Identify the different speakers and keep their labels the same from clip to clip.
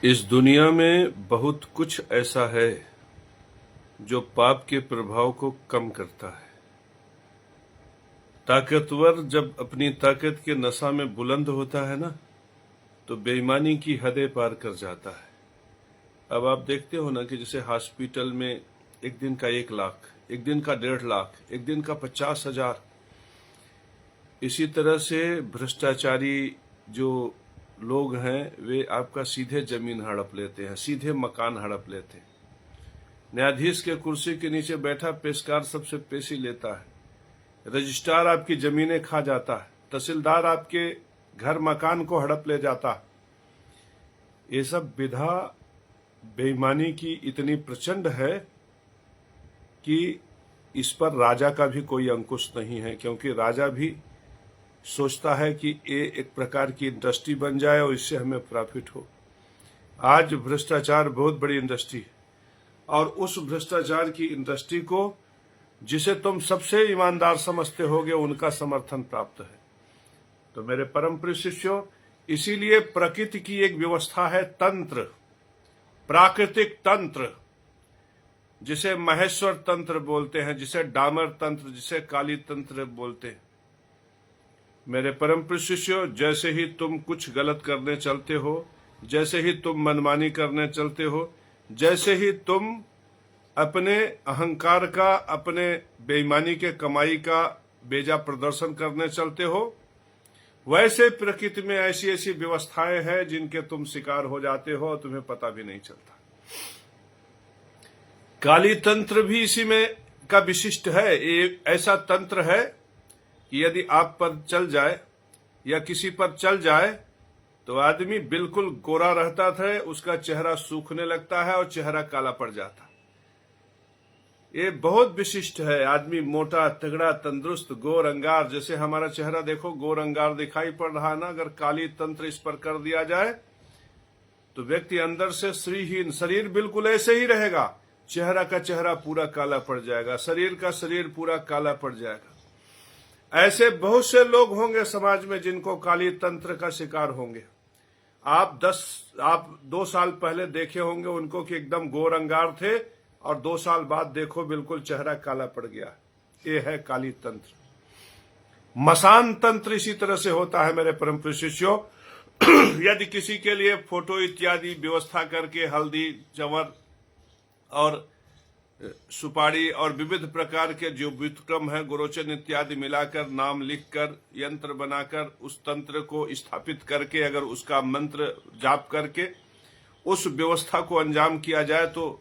Speaker 1: इस दुनिया में बहुत कुछ ऐसा है जो पाप के प्रभाव को कम करता है। ताकतवर जब अपनी ताकत के नशा में बुलंद होता है ना, तो बेईमानी की हदें पार कर जाता है। अब आप देखते हो ना कि जैसे हॉस्पिटल में एक दिन का 1 लाख, एक दिन का 1.5 लाख, एक दिन का 50,000, इसी तरह से भ्रष्टाचारी जो लोग हैं वे आपका सीधे जमीन हड़प लेते हैं, सीधे मकान हड़प लेते हैं। न्यायाधीश के कुर्सी के नीचे बैठा पेशकार सबसे पेशी लेता है, रजिस्ट्रार आपकी जमीनें खा जाता है, तहसीलदार आपके घर मकान को हड़प ले जाता है। ये सब विधा बेईमानी की इतनी प्रचंड है कि इस पर राजा का भी कोई अंकुश नहीं है, क्योंकि राजा भी सोचता है कि ये एक प्रकार की इंडस्ट्री बन जाए और इससे हमें प्रॉफिट हो। आज भ्रष्टाचार बहुत बड़ी इंडस्ट्री है, और उस भ्रष्टाचार की इंडस्ट्री को जिसे तुम सबसे ईमानदार समझते होगे उनका समर्थन प्राप्त है। तो मेरे परम प्रिय शिष्यों, इसीलिए प्रकृति की एक व्यवस्था है तंत्र, प्राकृतिक तंत्र, जिसे महेश्वर तंत्र बोलते हैं, जिसे डामर तंत्र, जिसे काली तंत्र बोलते हैं। मेरे परम प्रिय शिष्यों, जैसे ही तुम कुछ गलत करने चलते हो, जैसे ही तुम मनमानी करने चलते हो, जैसे ही तुम अपने अहंकार का, अपने बेईमानी के कमाई का बेजा प्रदर्शन करने चलते हो, वैसे प्रकृति में ऐसी ऐसी व्यवस्थाएं हैं जिनके तुम शिकार हो जाते हो और तुम्हें पता भी नहीं चलता। काली तंत्र भी इसी में का विशिष्ट है। ये ऐसा तंत्र है कि यदि आप पर चल जाए या किसी पर चल जाए तो आदमी बिल्कुल गोरा रहता था, उसका चेहरा सूखने लगता है और चेहरा काला पड़ जाता। ये बहुत विशिष्ट है। आदमी मोटा, तगड़ा, तंदुरुस्त, गोर अंगार, जैसे हमारा चेहरा देखो गोर अंगार दिखाई पड़ रहा है ना, अगर काली तंत्र इस पर कर दिया जाए तो व्यक्ति अंदर से श्रीहीन, शरीर बिल्कुल ऐसे ही रहेगा, चेहरा का चेहरा पूरा काला पड़ जाएगा, शरीर का शरीर पूरा काला पड़ जाएगा। ऐसे बहुत से लोग होंगे समाज में जिनको काली तंत्र का शिकार होंगे। आप 2 साल पहले देखे होंगे उनको कि एकदम गोर अंगार थे, और 2 साल बाद देखो बिल्कुल चेहरा काला पड़ गया। ये है काली तंत्र। मसान तंत्र इसी तरह से होता है मेरे परम प्रिय शिष्यों। यदि किसी के लिए फोटो इत्यादि व्यवस्था करके हल्दी, चंवर और सुपारी और विविध प्रकार के जो व्युत्क्रम है, गुरोचन इत्यादि मिलाकर, नाम लिखकर, यंत्र बनाकर उस तंत्र को स्थापित करके, अगर उसका मंत्र जाप करके उस व्यवस्था को अंजाम किया जाए तो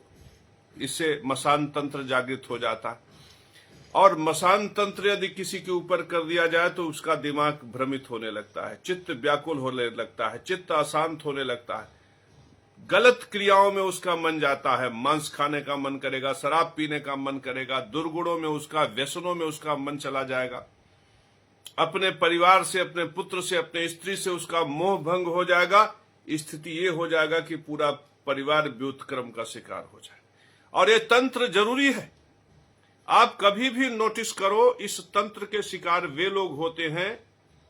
Speaker 1: इससे मसान तंत्र जागृत हो जाता। और मसान तंत्र यदि किसी के ऊपर कर दिया जाए तो उसका दिमाग भ्रमित होने लगता है, चित्त व्याकुल होने लगता है, चित्त अशांत होने लगता है, गलत क्रियाओं में उसका मन जाता है, मांस खाने का मन करेगा, शराब पीने का मन करेगा, दुर्गुणों में उसका, व्यसनों में उसका मन चला जाएगा, अपने परिवार से, अपने पुत्र से, अपने स्त्री से उसका मोह भंग हो जाएगा। स्थिति ये हो जाएगा कि पूरा परिवार व्युत्क्रम का शिकार हो जाए। और ये तंत्र जरूरी है। आप कभी भी नोटिस करो, इस तंत्र के शिकार वे लोग होते हैं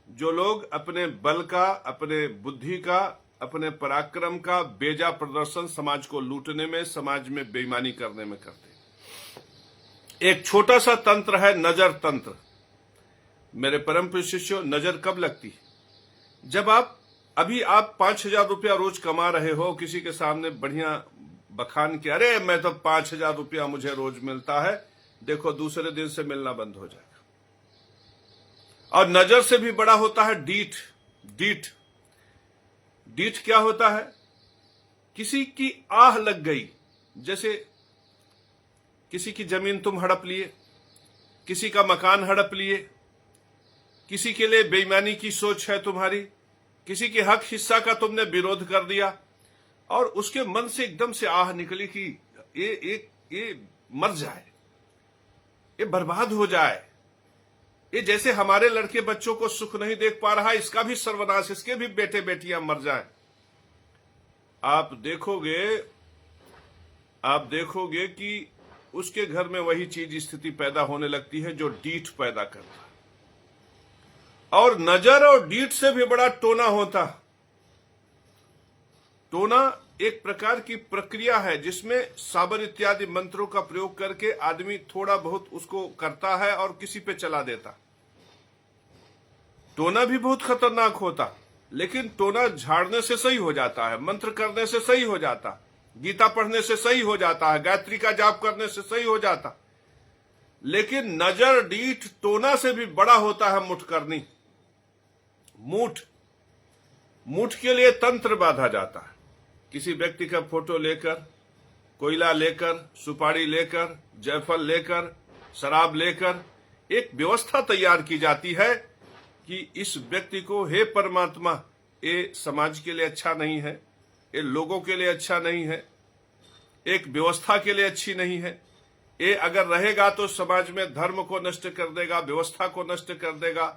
Speaker 1: जो लोग अपने बल का, अपने बुद्धि का, अपने पराक्रम का बेजा प्रदर्शन समाज को लूटने में, समाज में बेईमानी करने में करते हैं। एक छोटा सा तंत्र है नजर तंत्र। मेरे परम प्रिय शिष्यों, नजर कब लगती है? जब आप 5,000 रुपया रोज कमा रहे हो, किसी के सामने बढ़िया बखान के, अरे मैं तो 5,000 रुपया मुझे रोज मिलता है, देखो दूसरे दिन से मिलना बंद हो जाएगा। और नजर से भी बड़ा होता है डीठ। डीठ क्या होता है? किसी की आह लग गई, जैसे किसी की जमीन तुम हड़प लिए, किसी का मकान हड़प लिए, किसी के लिए बेईमानी की सोच है तुम्हारी, किसी के हक हिस्सा का तुमने विरोध कर दिया और उसके मन से एकदम से आह निकली कि ये मर जाए, ये बर्बाद हो जाए, ये जैसे हमारे लड़के बच्चों को सुख नहीं देख पा रहा, इसका भी सर्वनाश, इसके भी बेटे बेटियां मर जाएं। आप देखोगे कि उसके घर में वही चीज, स्थिति पैदा होने लगती है जो डीठ पैदा करता है। और नजर और डीठ से भी बड़ा टोना होता। टोना एक प्रकार की प्रक्रिया है जिसमें साबर इत्यादि मंत्रों का प्रयोग करके आदमी थोड़ा बहुत उसको करता है और किसी पे चला देता। टोना भी बहुत खतरनाक होता, लेकिन टोना झाड़ने से सही हो जाता है, मंत्र करने से सही हो जाता, गीता पढ़ने से सही हो जाता है, गायत्री का जाप करने से सही हो जाता। लेकिन नजर डीठ टोना से भी बड़ा होता है मुठ करनी। मुठ के लिए तंत्र बांधा जाता है। किसी व्यक्ति का फोटो लेकर, कोयला लेकर, सुपारी लेकर, जायफल लेकर, शराब लेकर एक व्यवस्था तैयार की जाती है कि इस व्यक्ति को, हे परमात्मा, ये समाज के लिए अच्छा नहीं है, ये लोगों के लिए अच्छा नहीं है, एक व्यवस्था के लिए अच्छी नहीं है, ये अगर रहेगा तो समाज में धर्म को नष्ट कर देगा, व्यवस्था को नष्ट कर देगा,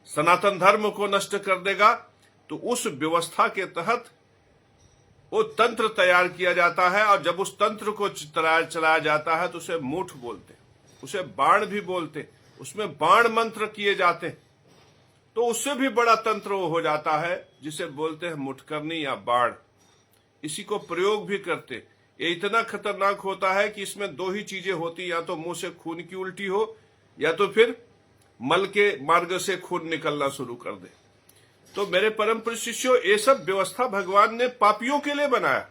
Speaker 1: सनातन धर्म को नष्ट कर देगा। तो उस व्यवस्था के तहत वो तंत्र तैयार किया जाता है, और जब उस तंत्र को चलाया जाता है तो उसे मूठ बोलते, उसे बाण भी बोलते, उसमें बाण मंत्र किए जाते, तो उससे भी बड़ा तंत्र वो हो जाता है जिसे बोलते हैं मुठकरनी या बाण। इसी को प्रयोग भी करते। ये इतना खतरनाक होता है कि इसमें दो ही चीजें होती, या तो मुंह से खून की उल्टी हो, या तो फिर मल के मार्ग से खून निकलना शुरू कर दे। तो मेरे परम प्रिय शिष्यों, ये सब व्यवस्था भगवान ने पापियों के लिए बनाया।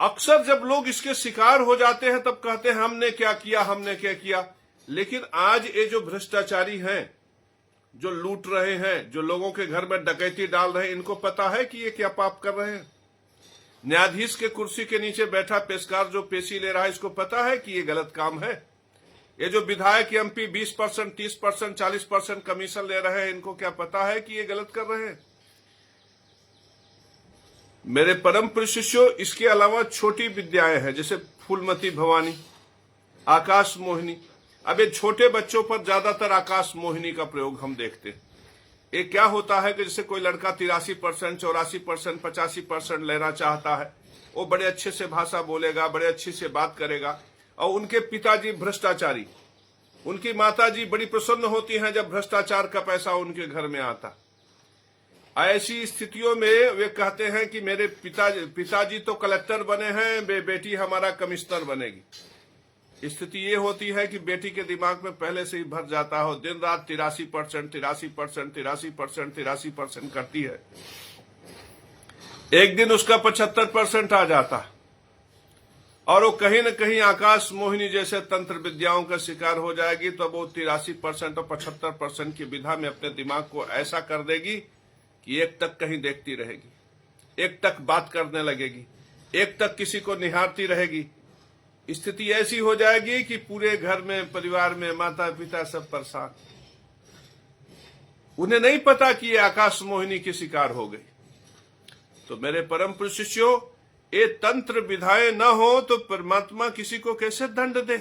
Speaker 1: अक्सर जब लोग इसके शिकार हो जाते हैं तब कहते हैं हमने क्या किया, हमने क्या किया। लेकिन आज ये जो भ्रष्टाचारी हैं, जो लूट रहे हैं, जो लोगों के घर में डकैती डाल रहे हैं, इनको पता है कि ये क्या पाप कर रहे हैं। न्यायाधीश के कुर्सी के नीचे बैठा पेशकार जो पेशी ले रहा है, इसको पता है कि ये गलत काम है। ये जो विधायक एमपी 20%, 30%, 40% कमीशन ले रहे हैं, इनको क्या पता है कि ये गलत कर रहे हैं। मेरे परम प्रिय शिष्यों, इसके अलावा छोटी विद्याएं हैं, जैसे फूलमती भवानी, आकाश मोहिनी। अब ये छोटे बच्चों पर ज्यादातर आकाश मोहिनी का प्रयोग हम देखते हैं। ये क्या होता है कि जैसे कोई लड़का 83%, 84%, 85% लेना चाहता है, वो बड़े अच्छे से भाषा बोलेगा, बड़े अच्छे से बात करेगा, और उनके पिताजी भ्रष्टाचारी, उनकी माताजी बड़ी प्रसन्न होती हैं जब भ्रष्टाचार का पैसा उनके घर में आता। ऐसी स्थितियों में वे कहते हैं कि मेरे पिताजी तो कलेक्टर बने हैं, बेटी हमारा कमिश्नर बनेगी। स्थिति ये होती है कि बेटी के दिमाग में पहले से ही भर जाता हो, दिन रात 83%, 83%, 83%, 83% करती है। एक दिन उसका 75% आ जाता, और वो कहीं न कहीं आकाश मोहिनी जैसे तंत्र विद्याओं का शिकार हो जाएगी। तो वो 83% और 75% की विधा में अपने दिमाग को ऐसा कर देगी कि एक तक कहीं देखती रहेगी, एक तक बात करने लगेगी, एक तक किसी को निहारती रहेगी। स्थिति ऐसी हो जाएगी कि पूरे घर में, परिवार में माता पिता सब परेशान। उन्हें नहीं पता कि ये आकाश मोहिनी की शिकार हो गई। तो मेरे परम प्रिय शिष्यों, ये तंत्र विधाएं न हो तो परमात्मा किसी को कैसे दंड दे।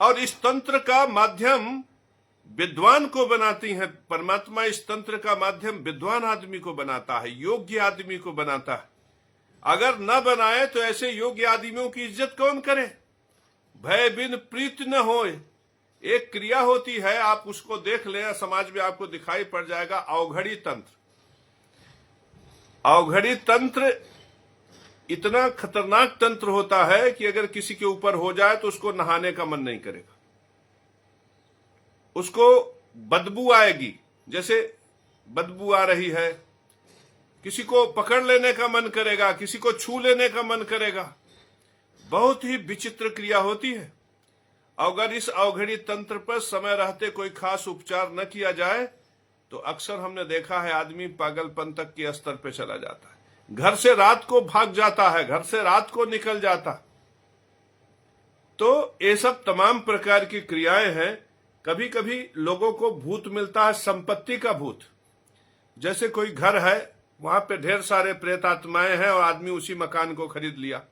Speaker 1: और इस तंत्र का माध्यम विद्वान को बनाती है। परमात्मा इस तंत्र का माध्यम विद्वान आदमी को बनाता है, योग्य आदमी को बनाता है। अगर न बनाए तो ऐसे योग्य आदमियों की इज्जत कौन करे। भय बिन प्रीत न होए, एक क्रिया होती है, आप उसको देख लें, समाज में आपको दिखाई पड़ जाएगा, अवघड़ी तंत्र। अवघड़ी तंत्र इतना खतरनाक तंत्र होता है कि अगर किसी के ऊपर हो जाए तो उसको नहाने का मन नहीं करेगा, उसको बदबू आएगी, जैसे बदबू आ रही है। किसी को पकड़ लेने का मन करेगा, किसी को छू लेने का मन करेगा। बहुत ही विचित्र क्रिया होती है। अगर इस अवघड़ी तंत्र पर समय रहते कोई खास उपचार न किया जाए तो अक्सर हमने देखा है आदमी पागलपन तक के स्तर पे चला जाता है, घर से रात को भाग जाता है, घर से रात को निकल जाता। तो ये सब तमाम प्रकार की क्रियाएं हैं। कभी कभी लोगों को भूत मिलता है, संपत्ति का भूत। जैसे कोई घर है, वहां पे ढेर सारे प्रेत आत्माएं हैं और आदमी उसी मकान को खरीद लिया।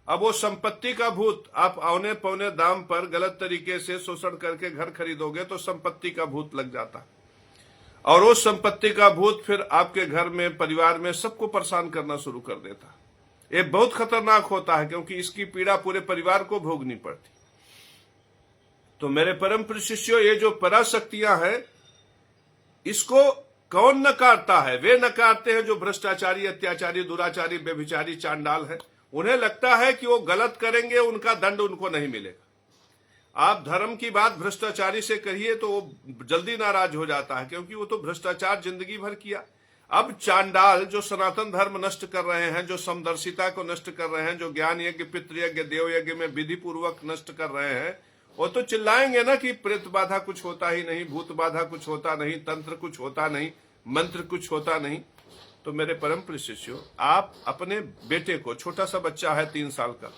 Speaker 1: अब वो संपत्ति का भूत, आप औने पौने दाम पर गलत तरीके से शोषण करके घर खरीदोगे तो संपत्ति का भूत लग जाता, और वो संपत्ति का भूत फिर आपके घर में, परिवार में सबको परेशान करना शुरू कर देता। ये बहुत खतरनाक होता है, क्योंकि इसकी पीड़ा पूरे परिवार को भोगनी पड़ती। तो मेरे परम प्रिय शिष्यों, ये जो पराशक्तियां हैं, इसको कौन नकारता है? वे नकारते हैं जो भ्रष्टाचारी, अत्याचारी, दुराचारी, व्यभिचारी, चांडाल है। उन्हें लगता है कि वो गलत करेंगे, उनका दंड उनको नहीं मिलेगा। आप धर्म की बात भ्रष्टाचारी से करिए तो वो जल्दी नाराज हो जाता है, क्योंकि वो तो भ्रष्टाचार जिंदगी भर किया। अब चांडाल जो सनातन धर्म नष्ट कर रहे हैं, जो समदर्शिता को नष्ट कर रहे हैं, जो ज्ञान यज्ञ, पितृयज्ञ, देव यज्ञ में विधि पूर्वक नष्ट कर रहे हैं, वो तो चिल्लाएंगे ना कि प्रेत बाधा कुछ होता ही नहीं, भूत बाधा कुछ होता नहीं, तंत्र कुछ होता नहीं, मंत्र कुछ होता नहीं। तो मेरे परम प्रिय शिष्यों, आप अपने बेटे को, छोटा सा बच्चा है 3 साल का,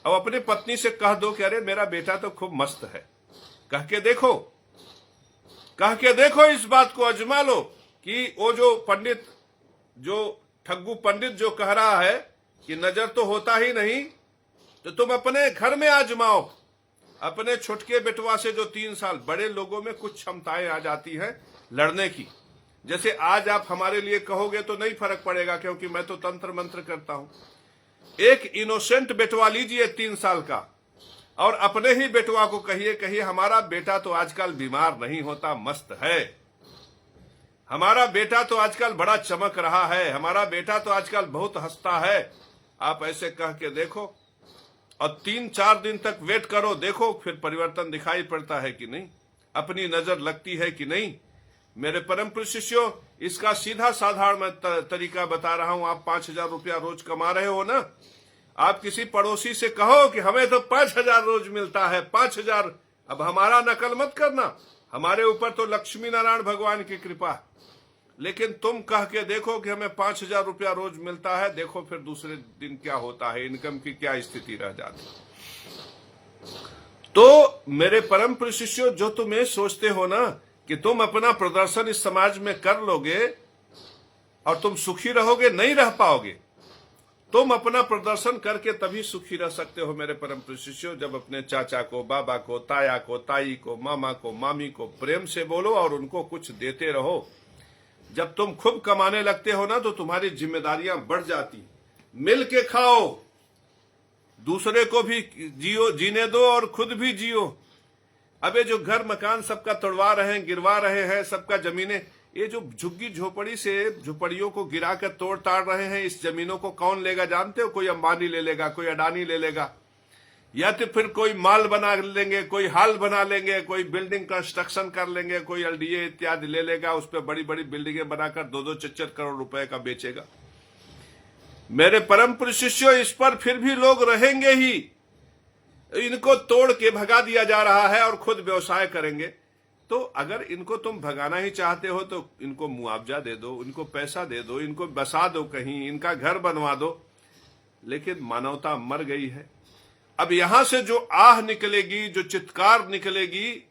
Speaker 1: अब अपने पत्नी से कह दो कि अरे मेरा बेटा तो खूब मस्त है, कह के देखो, इस बात को आजमा लो कि वो जो पंडित, जो ठग्गू पंडित जो कह रहा है कि नजर तो होता ही नहीं, तो तुम अपने घर में आजमाओ। अपने छुटके बेटवा से जो 3 साल, बड़े लोगों में कुछ क्षमताएं आ जाती हैं लड़ने की। जैसे आज आप हमारे लिए कहोगे तो नहीं फर्क पड़ेगा, क्योंकि मैं तो तंत्र मंत्र करता हूं। एक इनोसेंट बेटवा लीजिए 3 साल का, और अपने ही बेटवा को कहिए हमारा बेटा तो आजकल बीमार नहीं होता, मस्त है, हमारा बेटा तो आजकल बड़ा चमक रहा है, हमारा बेटा तो आजकल बहुत हंसता है। आप ऐसे कह के देखो और 3-4 दिन तक वेट करो, देखो फिर परिवर्तन दिखाई पड़ता है कि नहीं, अपनी नजर लगती है कि नहीं। मेरे परम प्रिय शिष्यों, इसका सीधा साधारण मैं तरीका बता रहा हूं। आप 5,000 रुपया रोज कमा रहे हो ना, आप किसी पड़ोसी से कहो कि हमें तो 5,000 रोज मिलता है, 5,000। अब हमारा नकल मत करना, हमारे ऊपर तो लक्ष्मी नारायण भगवान की कृपा, लेकिन तुम कह के देखो कि हमें 5,000 रुपया रोज मिलता है, देखो फिर दूसरे दिन क्या होता है, इनकम की क्या स्थिति रह जाती। तो मेरे परम प्रिय शिष्यों, जो तुम ये सोचते हो ना कि तुम अपना प्रदर्शन इस समाज में कर लोगे और तुम सुखी रहोगे, नहीं रह पाओगे। तुम अपना प्रदर्शन करके तभी सुखी रह सकते हो मेरे परम प्रिय शिष्यों, जब अपने चाचा को, बाबा को, ताया को, ताई को, मामा को, मामी को प्रेम से बोलो और उनको कुछ देते रहो। जब तुम खूब कमाने लगते हो ना, तो तुम्हारी जिम्मेदारियां बढ़ जाती। मिल के खाओ, दूसरे को भी जीने दो और खुद भी जियो। अबे जो घर मकान सबका तोड़वा रहे हैं, गिरवा रहे हैं, सबका जमीनें, ये जो झुग्गी झोपड़ी से झोपड़ियों को गिरा कर तोड़ ताड़ रहे हैं, इस जमीनों को कौन लेगा जानते हो? कोई अंबानी ले लेगा, कोई अडानी ले लेगा, या तो फिर कोई माल बना लेंगे, कोई हाल बना लेंगे, कोई बिल्डिंग कंस्ट्रक्शन कर लेंगे, कोई एलडीए इत्यादि ले लेगा, उस पर बड़ी बड़ी बिल्डिंगें बनाकर 2-2, 4-4 करोड़ रुपए का बेचेगा। मेरे परम प्रिय शिष्यों, इस पर फिर भी लोग रहेंगे ही। इनको तोड़ के भगा दिया जा रहा है और खुद व्यवसाय करेंगे। तो अगर इनको तुम भगाना ही चाहते हो तो इनको मुआवजा दे दो, इनको पैसा दे दो, इनको बसा दो कहीं, इनका घर बनवा दो। लेकिन मानवता मर गई है। अब यहां से जो आह निकलेगी, जो चित्कार निकलेगी,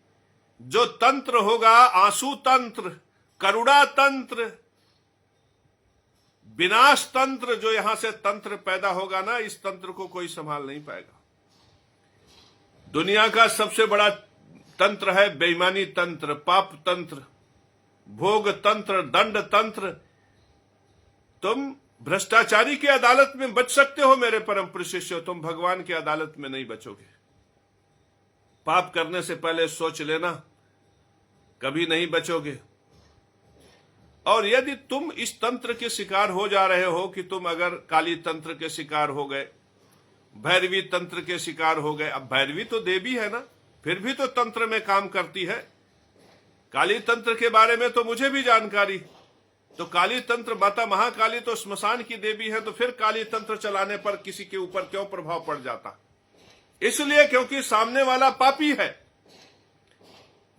Speaker 1: जो तंत्र होगा, आंसू तंत्र, करुणा तंत्र, विनाश तंत्र, जो यहां से तंत्र पैदा होगा ना, इस तंत्र को कोई संभाल नहीं पाएगा। दुनिया का सबसे बड़ा तंत्र है बेईमानी तंत्र, पाप तंत्र, भोग तंत्र, दंड तंत्र। तुम भ्रष्टाचारी की अदालत में बच सकते हो मेरे परम प्रिय शिष्यों, तुम भगवान की अदालत में नहीं बचोगे। पाप करने से पहले सोच लेना, कभी नहीं बचोगे। और यदि तुम इस तंत्र के शिकार हो जा रहे हो कि तुम अगर काली तंत्र के शिकार हो गए, भैरवी तंत्र के शिकार हो गए, अब भैरवी तो देवी है ना, फिर भी तो तंत्र में काम करती है। काली तंत्र के बारे में तो मुझे भी जानकारी। तो काली तंत्र, माता महाकाली तो श्मशान की देवी है, तो फिर काली तंत्र चलाने पर किसी के ऊपर क्यों प्रभाव पड़ जाता? इसलिए क्योंकि सामने वाला पापी है।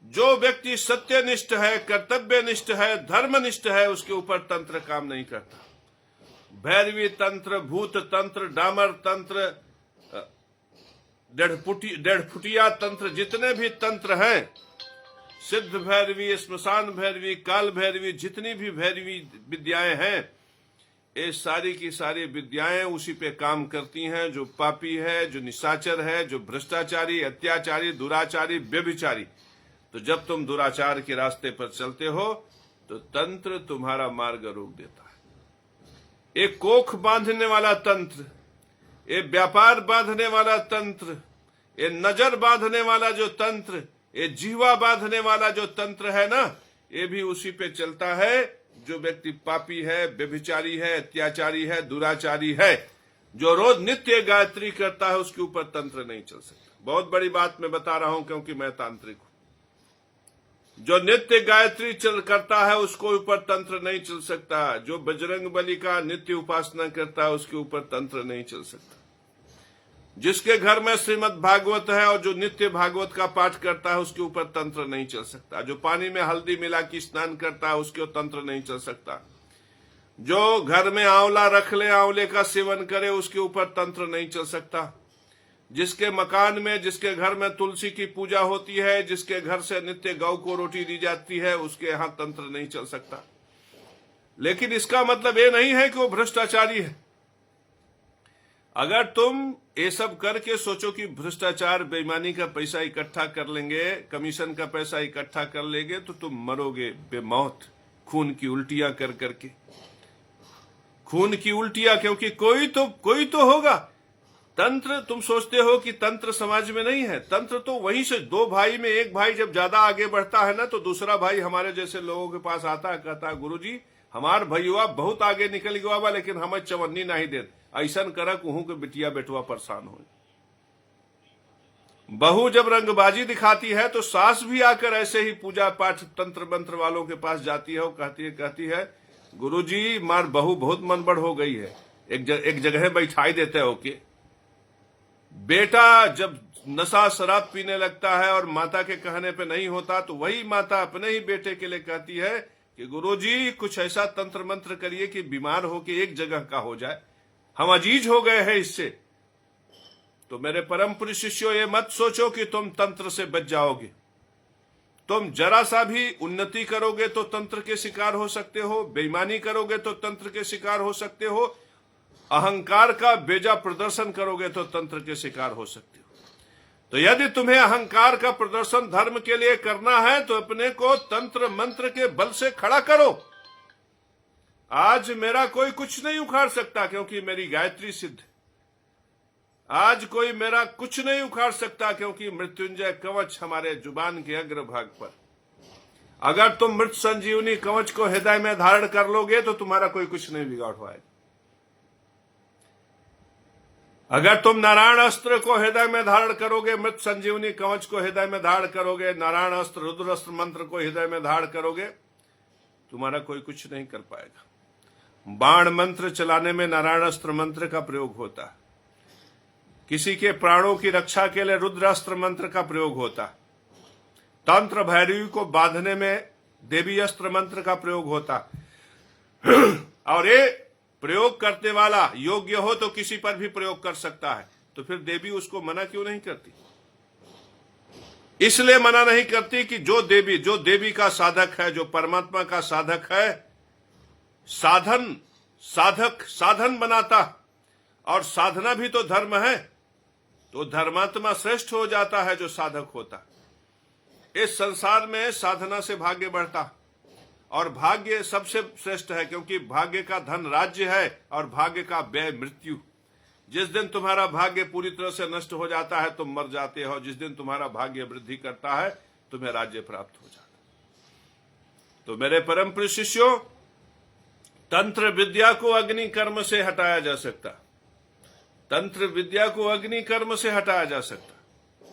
Speaker 1: जो व्यक्ति सत्यनिष्ठ है, कर्तव्यनिष्ठ है, धर्मनिष्ठ है, उसके ऊपर तंत्र काम नहीं करता। भैरवी तंत्र, भूत तंत्र, डामर तंत्र, डेढ़ फुटिया तंत्र, जितने भी तंत्र हैं, सिद्ध भैरवी, श्मशान भैरवी, काल भैरवी, जितनी भी भैरवी विद्याएं हैं, ये सारी की सारी विद्याएं उसी पे काम करती हैं जो पापी है, जो निशाचर है, जो भ्रष्टाचारी, अत्याचारी, दुराचारी, व्यभिचारी। तो जब तुम दुराचार के रास्ते पर चलते हो तो तंत्र तुम्हारा मार्ग रोक देता है। एक कोख बांधने वाला तंत्र, ये व्यापार बांधने वाला तंत्र, ये नजर बांधने वाला जो तंत्र, ये जीवा बांधने वाला जो तंत्र है ना, ये भी उसी पे चलता है जो व्यक्ति पापी है, व्यभिचारी है, अत्याचारी है, दुराचारी है। जो रोज नित्य गायत्री करता है उसके ऊपर तंत्र नहीं चल सकता। बहुत बड़ी बात मैं बता रहा हूं क्योंकि मैं तांत्रिक हूं। जो नित्य गायत्री करता है उसको ऊपर तंत्र नहीं चल सकता। जो बजरंग बली का नित्य उपासना करता है उसके ऊपर तंत्र नहीं चल सकता। जिसके घर में श्रीमद् भागवत है और जो नित्य भागवत का पाठ करता है उसके ऊपर तंत्र नहीं चल सकता। जो पानी में हल्दी मिला के स्नान करता है उसके ऊपर तंत्र नहीं चल सकता। जो घर में आंवला रख ले, आंवले का सेवन करे, उसके ऊपर तंत्र नहीं चल सकता। जिसके मकान में, जिसके घर में तुलसी की पूजा होती है, जिसके घर से नित्य गौ को रोटी दी जाती है, उसके यहां तंत्र नहीं चल सकता। लेकिन इसका मतलब ये नहीं है कि वो भ्रष्टाचारी है। अगर तुम ये सब करके सोचो कि भ्रष्टाचार, बेईमानी का पैसा इकट्ठा कर लेंगे, कमीशन का पैसा इकट्ठा कर लेंगे, तो तुम मरोगे बेमौत, खून की उल्टियां कर करके। खून की उल्टियां, क्योंकि कोई तो होगा। तंत्र, तुम सोचते हो कि तंत्र समाज में नहीं है। तंत्र तो वहीं से, दो भाई में एक भाई जब ज्यादा आगे बढ़ता है ना, तो दूसरा भाई हमारे जैसे लोगों के पास आता है, कहता है गुरुजी हमार भैया बहुत आगे निकल गया बा, लेकिन हमें चवन्नी नहीं दे। ऐसा कर कहूं कि बिटिया बेटुआ परेशान हो। बहू जब रंगबाजी दिखाती है तो सास भी आकर ऐसे ही पूजा पाठ तंत्र मंत्र वालों के पास जाती है और कहती है गुरुजी मार बहू बहुत मनबड़ हो गई है, एक जगह बैठाई देते हो कि। बेटा जब नशा शराब पीने लगता है और माता के कहने पे नहीं होता, तो वही माता अपने ही बेटे के लिए कहती है कि गुरुजी कुछ ऐसा तंत्र मंत्र करिए कि बीमार हो के एक जगह का हो जाए, हम अजीज हो गए हैं इससे। तो मेरे परम पुरुष शिष्यों, ये मत सोचो कि तुम तंत्र से बच जाओगे। तुम जरा सा भी उन्नति करोगे तो तंत्र के शिकार हो सकते हो, बेईमानी करोगे तो तंत्र के शिकार हो सकते हो, अहंकार का बेजा प्रदर्शन करोगे तो तंत्र के शिकार हो सकते हो। तो यदि तुम्हें अहंकार का प्रदर्शन धर्म के लिए करना है तो अपने को तंत्र मंत्र के बल से खड़ा करो। आज मेरा कोई कुछ नहीं उखाड़ सकता क्योंकि मेरी गायत्री सिद्ध। आज कोई मेरा कुछ नहीं उखाड़ सकता क्योंकि मृत्युंजय कवच हमारे जुबान के अग्रभाग पर। अगर तुम मृत संजीवनी कवच को हृदय में धारण कर लोगे तो तुम्हारा कोई कुछ नहीं बिगाड़ पाएगा। अगर तुम नारायण अस्त्र को हृदय में धारण करोगे, मृत संजीवनी कवच को हृदय में धारण करोगे, नारायण अस्त्र, रुद्र अस्त्र मंत्र को हृदय में धारण करोगे, तुम्हारा कोई कुछ नहीं कर पाएगा। बाण मंत्र चलाने में नारायण अस्त्र मंत्र का प्रयोग होता है। किसी के प्राणों की रक्षा के लिए रुद्र अस्त्र मंत्र का प्रयोग होता है। तंत्र भैरवी को बांधने में देवी अस्त्र मंत्र का प्रयोग होता है। और ये प्रयोग करने वाला योग्य हो तो किसी पर भी प्रयोग कर सकता है। तो फिर देवी उसको मना क्यों नहीं करती? इसलिए मना नहीं करती कि जो देवी का साधक है, जो परमात्मा का साधक है, साधन बनाता, और साधना भी तो धर्म है, तो धर्मात्मा श्रेष्ठ हो जाता है जो साधक होता। इस संसार में साधना से भाग्य बढ़ता, और भाग्य सबसे श्रेष्ठ है क्योंकि भाग्य का धन राज्य है और भाग्य का व्यय मृत्यु। जिस दिन तुम्हारा भाग्य पूरी तरह से नष्ट हो जाता है तुम मर जाते हो, जिस दिन तुम्हारा भाग्य वृद्धि करता है तुम्हें राज्य प्राप्त हो जाता है। तो मेरे परम प्रिय शिष्यों, तंत्र विद्या को अग्नि कर्म से हटाया जा सकता। तंत्र विद्या को अग्नि कर्म से हटाया जा सकता।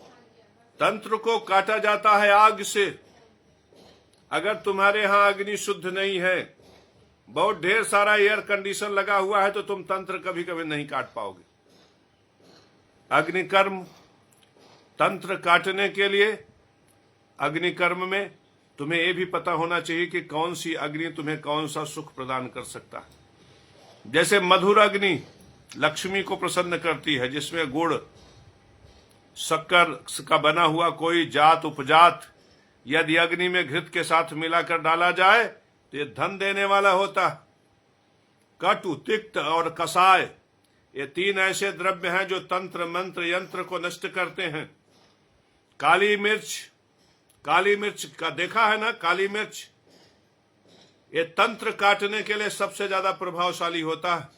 Speaker 1: तंत्र को काटा जाता है आग से। अगर तुम्हारे यहां अग्नि शुद्ध नहीं है, बहुत ढेर सारा एयर कंडीशन लगा हुआ है, तो तुम तंत्र कभी कभी नहीं काट पाओगे। अग्निकर्म, तंत्र काटने के लिए अग्निकर्म में तुम्हें यह भी पता होना चाहिए कि कौन सी अग्नि तुम्हें कौन सा सुख प्रदान कर सकता है। जैसे मधुर अग्नि लक्ष्मी को प्रसन्न करती है, जिसमें गुड़ शक्कर का बना हुआ कोई जात उपजात यदि अग्नि में घृत के साथ मिलाकर डाला जाए तो ये धन देने वाला होता। कटु, तिक्त और कसाय, ये तीन ऐसे द्रव्य हैं जो तंत्र मंत्र यंत्र को नष्ट करते हैं। काली मिर्च का देखा है ना, काली मिर्च ये तंत्र काटने के लिए सबसे ज्यादा प्रभावशाली होता है।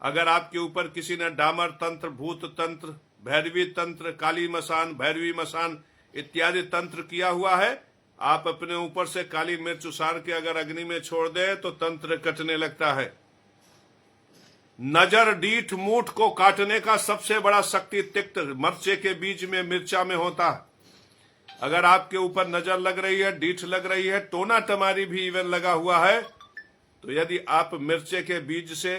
Speaker 1: अगर आपके ऊपर किसी ने डामर तंत्र, भूत तंत्र, भैरवी तंत्र, काली मसान, भैरवी मसान इत्यादि तंत्र किया हुआ है आप अपने ऊपर से काली मिर्च उसार के अगर अग्नि में छोड़ दें तो तंत्र कटने लगता है। नजर डीठ मूठ को काटने का सबसे बड़ा शक्ति तिक्त मरचे के बीज में मिर्चा में होता है। अगर आपके ऊपर नजर लग रही है, डीठ लग रही है, टोना टमारी भी इवन लगा हुआ है, तो यदि आप मिर्चे के बीज से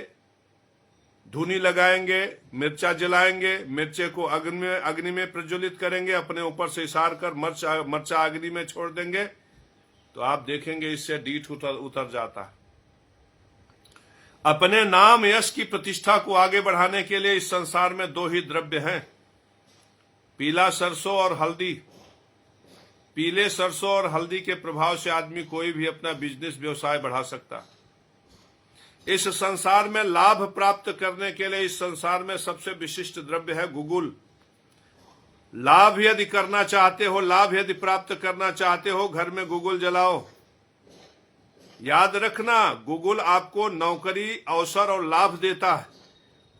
Speaker 1: धूनी लगाएंगे, मिर्चा जलाएंगे, मिर्चे को अग्नि में प्रज्वलित करेंगे, अपने ऊपर से इशार कर मर्चा अग्नि में छोड़ देंगे, तो आप देखेंगे इससे डीठ उतर जाता है। अपने नाम यश की प्रतिष्ठा को आगे बढ़ाने के लिए इस संसार में दो ही द्रव्य हैं, पीला सरसों और हल्दी। पीले सरसों और हल्दी के प्रभाव से आदमी कोई भी अपना बिजनेस व्यवसाय बढ़ा सकता है। इस संसार में लाभ प्राप्त करने के लिए इस संसार में सबसे विशिष्ट द्रव्य है गुगुल। लाभ यदि करना चाहते हो, लाभ यदि प्राप्त करना चाहते हो, घर में गुगुल जलाओ। याद रखना, गुगुल आपको नौकरी, अवसर और लाभ देता है।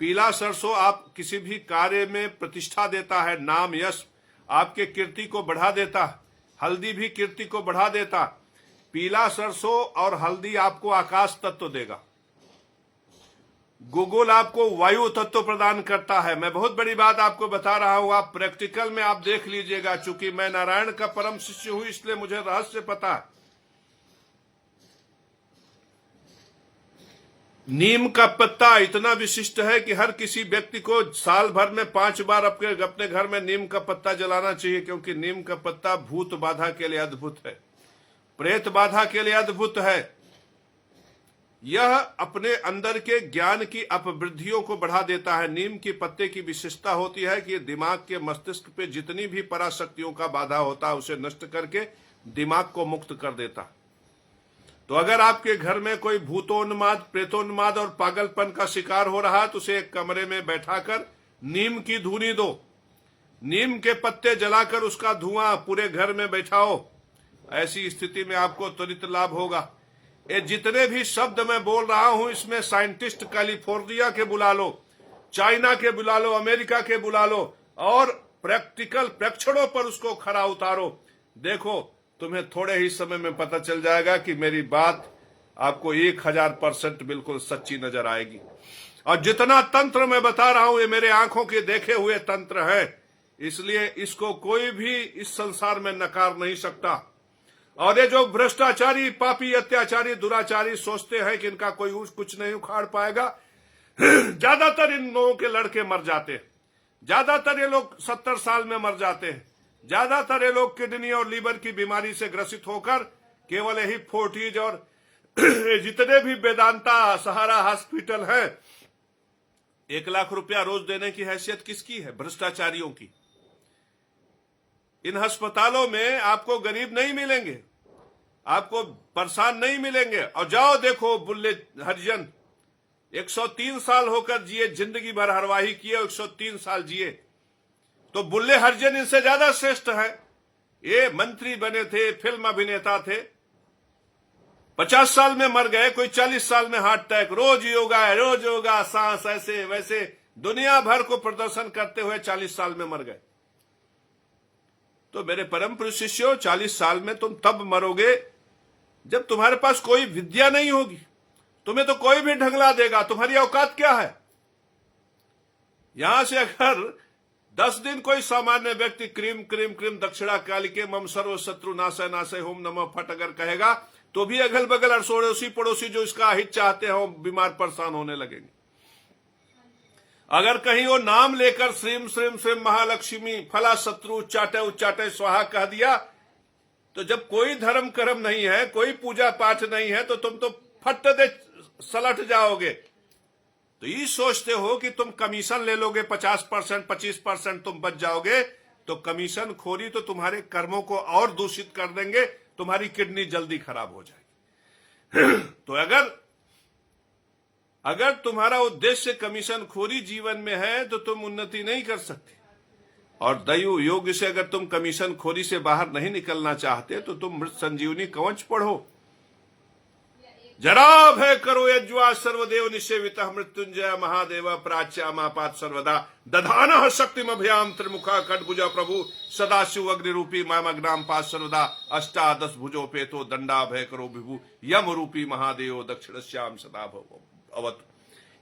Speaker 1: पीला सरसों आप किसी भी कार्य में प्रतिष्ठा देता है, नाम यश आपके कीर्ति को बढ़ा देता है। हल्दी भी कीर्ति को बढ़ा देता। पीला सरसों और हल्दी आपको आकाश तत्व देगा। गुगुल आपको वायु तत्व प्रदान करता है। मैं बहुत बड़ी बात आपको बता रहा हूं, आप प्रैक्टिकल में आप देख लीजिएगा। चूंकि मैं नारायण का परम शिष्य हूं, इसलिए मुझे रहस्य पता है। नीम का पत्ता इतना विशिष्ट है कि हर किसी व्यक्ति को साल भर में 5 बार अपने घर में नीम का पत्ता जलाना चाहिए, क्योंकि नीम का पत्ता भूत बाधा के लिए अद्भुत है, प्रेत बाधा के लिए अद्भुत है। यह अपने अंदर के ज्ञान की अपवृद्धियों को बढ़ा देता है। नीम के पत्ते की विशेषता होती है कि दिमाग के मस्तिष्क पे जितनी भी पराशक्तियों का बाधा होता है उसे नष्ट करके दिमाग को मुक्त कर देता। तो अगर आपके घर में कोई भूतोन्माद, प्रेतोन्माद और पागलपन का शिकार हो रहा है तो उसे एक कमरे में बैठाकर नीम की धूनी दो, नीम के पत्ते जलाकर उसका धुआं पूरे घर में बैठाओ। ऐसी स्थिति में आपको त्वरित लाभ होगा। ये जितने भी शब्द मैं बोल रहा हूं, इसमें साइंटिस्ट कैलिफोर्निया के बुला लो, चाइना के बुला लो, अमेरिका के बुला लो और प्रैक्टिकल प्रेक्षणों पर उसको खरा उतारो। देखो, तुम्हें थोड़े ही समय में पता चल जाएगा कि मेरी बात आपको 1000% बिल्कुल सच्ची नजर आएगी। और जितना तंत्र मैं बता रहा हूं, ये मेरे आंखों के देखे हुए तंत्र है, इसलिए इसको कोई भी इस संसार में नकार नहीं सकता। और ये जो भ्रष्टाचारी, पापी, अत्याचारी, दुराचारी सोचते हैं कि इनका कोई कुछ नहीं उखाड़ पाएगा, ज्यादातर इन लोगों के लड़के मर जाते हैं। ज्यादातर ये लोग 70 साल में मर जाते हैं। ज्यादातर ये लोग किडनी और लीवर की बीमारी से ग्रसित होकर केवल यही फोर्टिज और जितने भी वेदांता, सहारा हॉस्पिटल है, 1 लाख रुपया रोज देने की हैसियत किसकी है? भ्रष्टाचारियों की। इन अस्पतालों में आपको गरीब नहीं मिलेंगे, आपको परेशान नहीं मिलेंगे। और जाओ देखो, बुल्ले हरिजन 103 साल होकर जिए, जिंदगी भर हरवाही किए, 103 साल जिए, तो बुल्ले हरिजन इनसे ज्यादा श्रेष्ठ है। ये मंत्री बने थे, फिल्म अभिनेता थे, 50 साल में मर गए, कोई 40 साल में हार्ट अटैक। रोज योगा, सांस ऐसे वैसे दुनिया भर को प्रदर्शन करते हुए 40 साल में मर गए। तो मेरे परम पुरुष शिष्यों, 40 साल में तुम तब मरोगे जब तुम्हारे पास कोई विद्या नहीं होगी। तुम्हें तो कोई भी ढंगला देगा, तुम्हारी औकात क्या है? यहां से अगर 10 दिन कोई सामान्य व्यक्ति क्रीम क्रीम क्रीम दक्षिणा कालिके मम सर्व शत्रु नाशय नाशय होम नमः फट अगर कहेगा, तो भी अगल बगल अड़ोसी पड़ोसी जो इसका हित चाहते हो बीमार परेशान होने लगेंगे। अगर कहीं वो नाम लेकर श्रीम श्रीम श्रीम महालक्ष्मी फला शत्रु उच्चाटे स्वाहा कह दिया, तो जब कोई धर्म कर्म नहीं है, कोई पूजा पाठ नहीं है, तो तुम तो फट दे सलट जाओगे। तो ये सोचते हो कि तुम कमीशन ले लोगे 50%, 25% तुम बच जाओगे, तो कमीशन खोरी तो तुम्हारे कर्मों को और दूषित कर देंगे, तुम्हारी किडनी जल्दी खराब हो जाएगी। तो अगर तुम्हारा उद्देश्य कमीशन खोरी जीवन में है तो तुम उन्नति नहीं कर सकते। और दैव योग से अगर तुम कमीशन खोरी से बाहर नहीं निकलना चाहते तो तुम मृत संजीवनी कवच पढ़ो। जरा भय करो यज्वा सर्वदेव निषेवित मृत्युंजय महादेव प्राच्या मापात सर्वदा दधान शक्तिम अभयाम त्रिमुखा खड्भुजा प्रभु सदाशिव अग्निरूपी मामग्नाम पात सर्वदा अष्टादश भुजो पेतो दंडा भय करो विभु यम रूपी महादेव दक्षिणश्याम सदा अवत।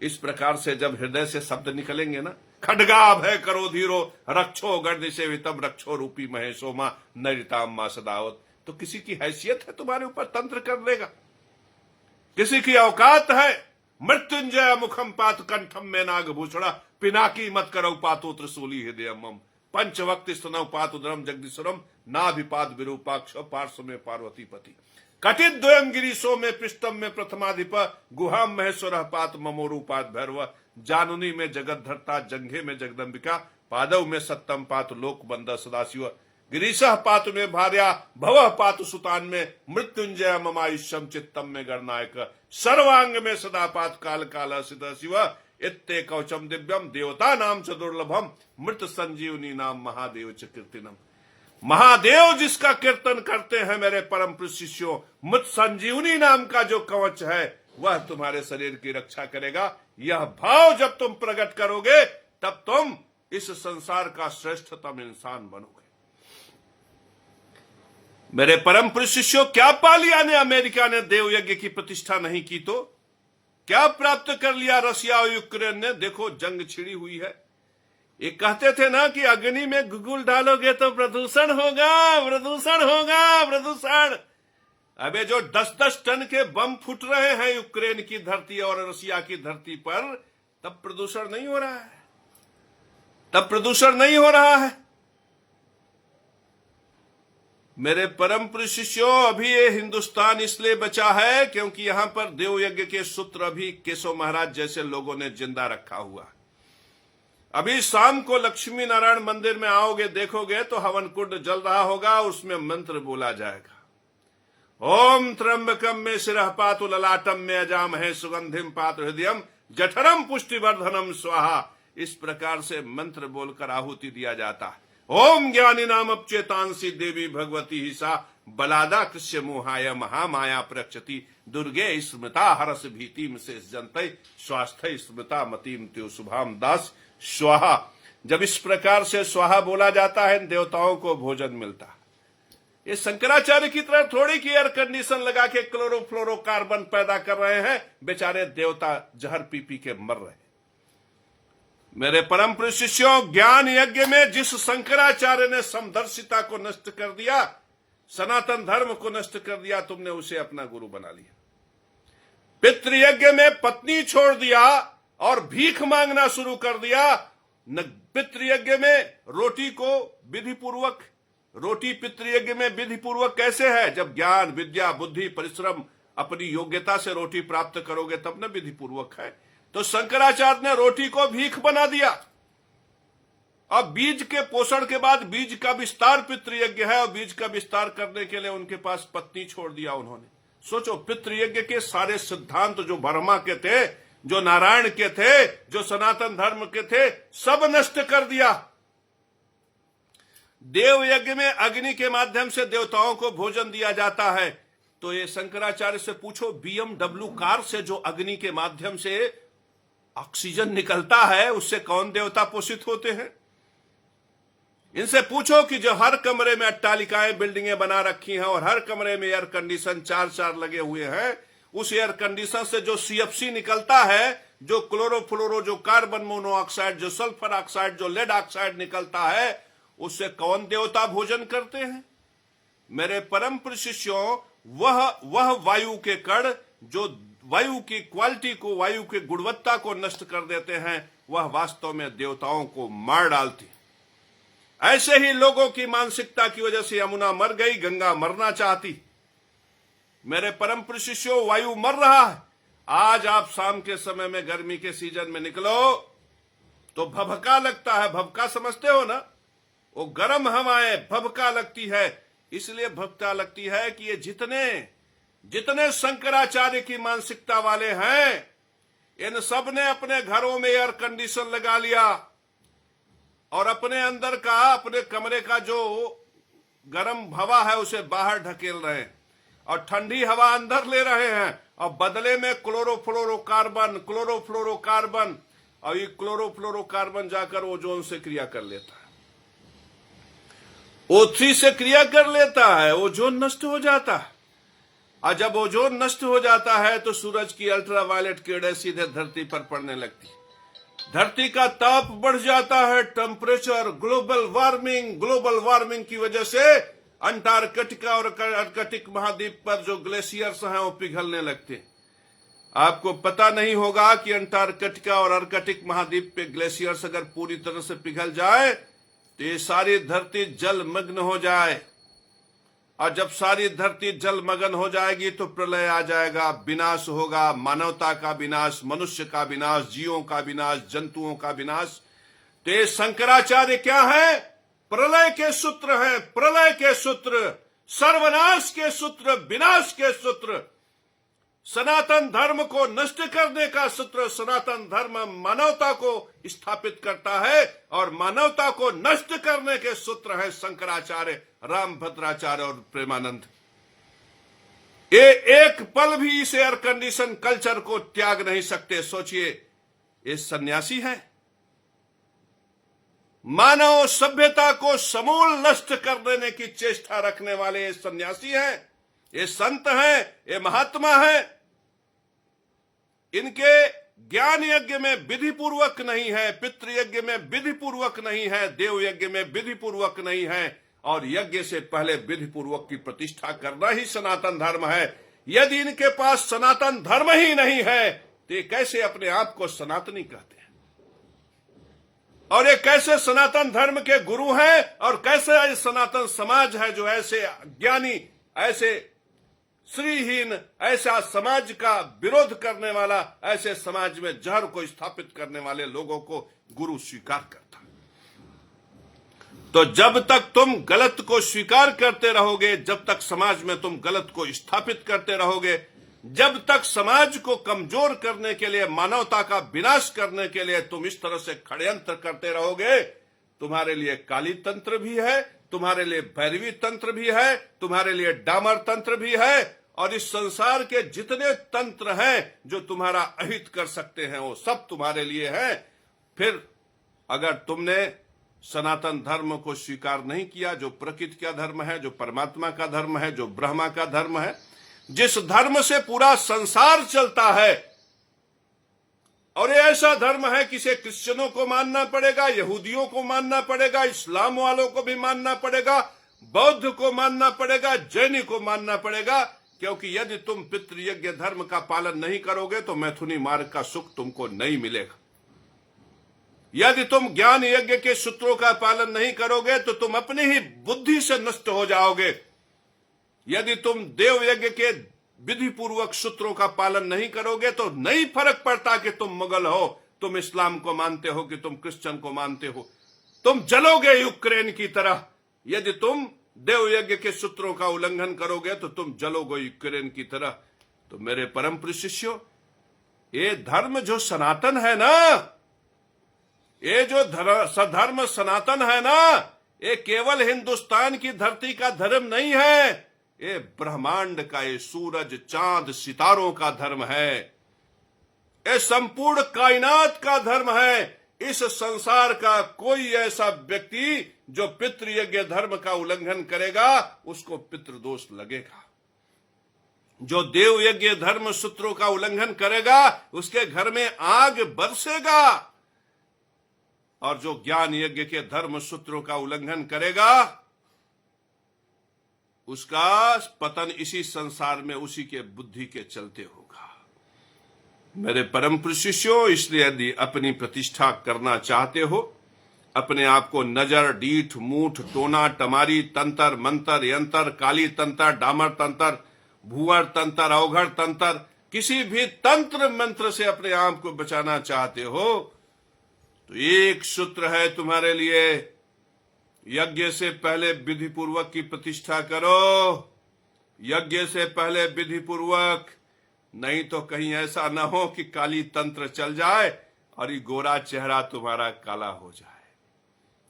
Speaker 1: इस प्रकार से जब हृदय से शब्द निकलेंगे ना, खड्गा भय करो धीरो रक्षो गण सेवितम रक्षो रूपी महेशो मां नरिताम मां सदावत, तो किसी की हैसियत है तुम्हारे ऊपर तंत्र कर देगा, किसी की औकात है। मृत्युंजय मुखम पात कंठम में नागभूषणा पिनाकी मत करो पातो त्रिशूली हृदय मम पंचवक्ति स्तनव पात उदरम जगदीश्वरम नाभिपाद विरूपाक्ष पार्श्व में पार्वती पति कटित द्वयम गिरीशो में पृष्ठम में प्रथमाधिप गुहाम महेश्वर पात ममोरूपात भैरव जानुनी में जगत धरता जंघे में जगदम्बिका पादव में सत्तम पात लोक बंद सदाशिव गिरीशः पातु में भार्या भवः पातु सुतान में मृत्युंजय ममायुष्यम चित्तम में गणनायक सर्वांग में सदा पात काल काल सिद्ध शिव इत्ते कवचम दिव्यम देवता नाम च दुर्लभम मृत संजीवनी नाम महादेव च कीर्तिनम। महादेव जिसका कीर्तन करते हैं मेरे परम शिष्यों, मृत संजीवनी नाम का जो कवच है वह तुम्हारे शरीर की रक्षा करेगा। यह भाव जब तुम प्रकट करोगे तब तुम इस संसार का श्रेष्ठतम इंसान बनोगे। मेरे परम शिष्यों, क्या पा लिया ने अमेरिका ने देव यज्ञ की प्रतिष्ठा नहीं की तो क्या प्राप्त कर लिया रसिया और यूक्रेन ने? देखो जंग छिड़ी हुई है। ये कहते थे ना कि अग्नि में गुगुल डालोगे तो प्रदूषण होगा, प्रदूषण होगा, प्रदूषण। अबे जो 10-10 टन के बम फूट रहे हैं यूक्रेन की धरती और रसिया की धरती पर, तब प्रदूषण नहीं हो रहा है, तब प्रदूषण नहीं हो रहा है। मेरे परम शिष्यों, अभी ये हिंदुस्तान इसलिए बचा है क्योंकि यहां पर देव यज्ञ के सूत्र अभी केशव महाराज जैसे लोगों ने जिंदा रखा हुआ। अभी शाम को लक्ष्मी नारायण मंदिर में आओगे, देखोगे तो हवन कुंड जल रहा होगा, उसमें मंत्र बोला जाएगा। ओम त्र्यंबकम में शिरः पातु ललाटम में अजामहे सुगंधिम पातु हृदयम जठरम पुष्टिवर्धनम स्वाहा। इस प्रकार से मंत्र बोलकर आहुति दिया जाता है। ओम ज्ञानी नाम अपचेतांसी देवी भगवती ही सा बलादा कृष्य मोहाय महामाया प्रक्षति दुर्गे स्मृता हरस भीतिम से जनते स्वास्थ्य स्मृता मतीम त्यो शुभाम दास स्वाहा। जब इस प्रकार से स्वाहा बोला जाता है, देवताओं को भोजन मिलता है। ये शंकराचार्य की तरह थोड़ी की एयर कंडीशन लगा के क्लोरोफ्लोरोकार्बन पैदा कर रहे हैं, बेचारे देवता जहर पी पी के मर रहे हैं। मेरे परम शिष्यों, ज्ञान यज्ञ में जिस शंकराचार्य ने समदर्शिता को नष्ट कर दिया, सनातन धर्म को नष्ट कर दिया, तुमने उसे अपना गुरु बना लिया। पितृयज्ञ में पत्नी छोड़ दिया और भीख मांगना शुरू कर दिया। पितृयज्ञ में रोटी को विधिपूर्वक, रोटी पितृयज्ञ में विधिपूर्वक कैसे है? जब ज्ञान विद्या बुद्धि परिश्रम अपनी योग्यता से रोटी प्राप्त करोगे तब न विधिपूर्वक है। तो शंकराचार्य ने रोटी को भीख बना दिया। अब बीज के पोषण के बाद बीज का विस्तार पितृयज्ञ है, और बीज का विस्तार करने के लिए उनके पास पत्नी छोड़ दिया उन्होंने। सोचो, पितृयज्ञ के सारे सिद्धांत जो ब्रह्मा के थे, जो नारायण के थे, जो सनातन धर्म के थे, सब नष्ट कर दिया। देव यज्ञ में अग्नि के माध्यम से देवताओं को भोजन दिया जाता है। तो ये शंकराचार्य से पूछो, BMW कार से जो अग्नि के माध्यम से ऑक्सीजन निकलता है, उससे कौन देवता पोषित होते हैं? इनसे पूछो कि जो हर कमरे में अट्टालिकाएं बिल्डिंगें बना रखी हैं और हर कमरे में एयर कंडीशन 4 लगे हुए हैं, उस एयर कंडीशन से जो CFC निकलता है, जो क्लोरोफ्लोरो, जो कार्बन मोनोऑक्साइड, जो सल्फर ऑक्साइड, जो लेड ऑक्साइड निकलता है, उससे कौन देवता भोजन करते हैं? मेरे परम शिष्यों, वह वायु के कण जो वायु की क्वालिटी को, वायु की गुणवत्ता को नष्ट कर देते हैं, वह वास्तव में देवताओं को मार डालती। ऐसे ही लोगों की मानसिकता की वजह से यमुना मर गई, गंगा मरना चाहती। मेरे परम शिष्यों, वायु मर रहा है। आज आप शाम के समय में गर्मी के सीजन में निकलो तो भभका लगता है। भभका समझते हो ना? वो गर्म हवाएं भभका लगती है। इसलिए भभका लगती है कि ये जितने शंकराचार्य की मानसिकता वाले हैं, इन सब ने अपने घरों में एयर कंडीशन लगा लिया और अपने अंदर का, अपने कमरे का जो गर्म हवा है उसे बाहर ढकेल रहे हैं। और ठंडी हवा अंदर ले रहे हैं, और बदले में क्लोरोफ्लोरोकार्बन, और ये क्लोरोफ्लोरोकार्बन जाकर ओजोन से क्रिया कर लेता है, O3 से क्रिया कर लेता है, ओजोन नष्ट हो जाता है। और जब ओजोन नष्ट हो जाता है तो सूरज की अल्ट्रावायलेट किरणें सीधे धरती पर पड़ने लगती, धरती का ताप बढ़ जाता है, टेम्परेचर, ग्लोबल वार्मिंग की वजह से अंटार्कटिका और आर्कटिक महाद्वीप पर जो ग्लेशियर्स हैं वो पिघलने लगते। आपको पता नहीं होगा कि अंटार्कटिका और आर्कटिक महाद्वीप पे ग्लेशियर्स अगर पूरी तरह से पिघल जाए तो ये सारी धरती जलमग्न हो जाए, और जब सारी धरती जलमग्न हो जाएगी तो प्रलय आ जाएगा, विनाश होगा, मानवता का विनाश, मनुष्य का विनाश, जीवों का विनाश, जंतुओं का विनाश। तो ये शंकराचार्य क्या है? प्रलय के सूत्र हैं, प्रलय के सूत्र, सर्वनाश के सूत्र, विनाश के सूत्र, सनातन धर्म को नष्ट करने का सूत्र। सनातन धर्म मानवता को स्थापित करता है, और मानवता को नष्ट करने के सूत्र है शंकराचार्य, रामभद्राचार्य और प्रेमानंद। ये एक पल भी इस एयर कंडीशन कल्चर को त्याग नहीं सकते। सोचिए, ये सन्यासी हैं, मानव सभ्यता को समूल नष्ट कर देने की चेष्टा रखने वाले ये सन्यासी हैं, ये संत हैं, ये महात्मा हैं। इनके ज्ञान यज्ञ में विधि पूर्वक नहीं है, पितृयज्ञ में विधि पूर्वक नहीं है, देव यज्ञ में विधि पूर्वक नहीं है, और यज्ञ से पहले विधि पूर्वक की प्रतिष्ठा करना ही सनातन धर्म है। यदि इनके पास सनातन धर्म ही नहीं है तो ये कैसे अपने आप को सनातनी कहते हैं, और ये कैसे सनातन धर्म के गुरु हैं, और कैसे सनातन समाज है जो ऐसे ज्ञानी, ऐसे श्रीहीन, ऐसा समाज का विरोध करने वाला, ऐसे समाज में जहर को स्थापित करने वाले लोगों को गुरु स्वीकार करता। तो जब तक तुम गलत को स्वीकार करते रहोगे, जब तक समाज में तुम गलत को स्थापित करते रहोगे, जब तक समाज को कमजोर करने के लिए, मानवता का विनाश करने के लिए तुम इस तरह से षड्यंत्र करते रहोगे, तुम्हारे लिए काली तंत्र भी है, तुम्हारे लिए भैरवी तंत्र भी है, तुम्हारे लिए डामर तंत्र भी है, और इस संसार के जितने तंत्र हैं जो तुम्हारा अहित कर सकते हैं वो सब तुम्हारे लिए है। फिर अगर तुमने सनातन धर्म को स्वीकार नहीं किया, जो प्रकृति का धर्म है, जो परमात्मा का धर्म है, जो ब्रह्मा का धर्म है, जिस धर्म से पूरा संसार चलता है, और ये ऐसा धर्म है कि इसे क्रिश्चियनों को मानना पड़ेगा, यहूदियों को मानना पड़ेगा, इस्लाम वालों को भी मानना पड़ेगा, बौद्ध को मानना पड़ेगा, जैनी को मानना पड़ेगा, क्योंकि यदि तुम पितृयज्ञ धर्म का पालन नहीं करोगे तो मैथुनी मार्ग का सुख तुमको नहीं मिलेगा। यदि तुम ज्ञान यज्ञ के सूत्रों का पालन नहीं करोगे तो तुम अपनी ही बुद्धि से नष्ट हो जाओगे। यदि तुम देव यज्ञ के विधि पूर्वक सूत्रों का पालन नहीं करोगे तो नहीं फर्क पड़ता कि तुम मुगल हो, तुम इस्लाम को मानते हो कि तुम क्रिश्चियन को मानते हो, तुम जलोगे यूक्रेन की तरह। यदि तुम देव यज्ञ के सूत्रों का उल्लंघन करोगे तो तुम जलोगे यूक्रेन की तरह। तो मेरे परम प्रिय शिष्यों, ये धर्म जो सनातन है ना, ये जो धर्म सनातन है ना, ये केवल हिंदुस्तान की धरती का धर्म नहीं है, ये ब्रह्मांड का, ये सूरज, चांद, सितारों का धर्म है, ये संपूर्ण कायनात का धर्म है। इस संसार का कोई ऐसा व्यक्ति जो पितृयज्ञ धर्म का उल्लंघन करेगा उसको पितृदोष लगेगा। जो देव यज्ञ धर्म सूत्रों का उल्लंघन करेगा उसके घर में आग बरसेगा, और जो ज्ञान यज्ञ के धर्म सूत्रों का उल्लंघन करेगा उसका पतन इसी संसार में उसी के बुद्धि के चलते होगा। मेरे परम प्रिय शिष्यों, इसलिए यदि अपनी प्रतिष्ठा करना चाहते हो, अपने आप को नजर, डीठ, मूठ, टोना, टमारी, तंत्र, मंत्र, यंत्र, काली तंत्र, डामर तंत्र, भूअर तंत्र, अवघड़ तंत्र, किसी भी तंत्र मंत्र से अपने आप को बचाना चाहते हो तो एक सूत्र है तुम्हारे लिए, यज्ञ से पहले विधि पूर्वक की प्रतिष्ठा करो। यज्ञ से पहले विधि पूर्वक, नहीं तो कहीं ऐसा न हो कि काली तंत्र चल जाए और ये गोरा चेहरा तुम्हारा काला हो जाए।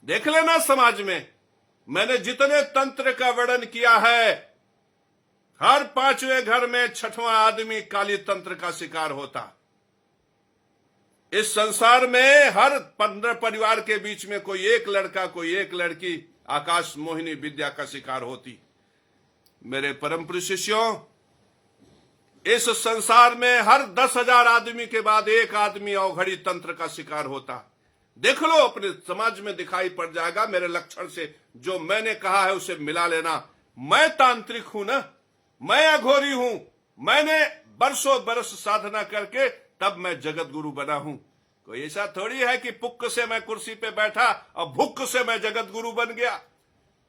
Speaker 1: देख लेना समाज में मैंने जितने तंत्र का वर्णन किया है, हर 5वें घर में 6वां आदमी काली तंत्र का शिकार होता। इस संसार में हर 15 परिवार के बीच में कोई एक लड़का, कोई एक लड़की आकाश मोहिनी विद्या का शिकार होती। मेरे परम प्रिय शिष्यों, इस संसार में हर 10,000 आदमी के बाद एक आदमी अवघड़ी तंत्र का शिकार होता। देख लो, अपने समाज में दिखाई पड़ जाएगा। मेरे लक्षण से जो मैंने कहा है उसे मिला लेना। मैं तांत्रिक हूं ना, मैं अघोरी हूं। मैंने बरसों बरस साधना करके तब मैं जगत गुरु बना हूं। कोई ऐसा थोड़ी है कि पुक्क से मैं कुर्सी पे बैठा और भुक्क से मैं जगत गुरु बन गया।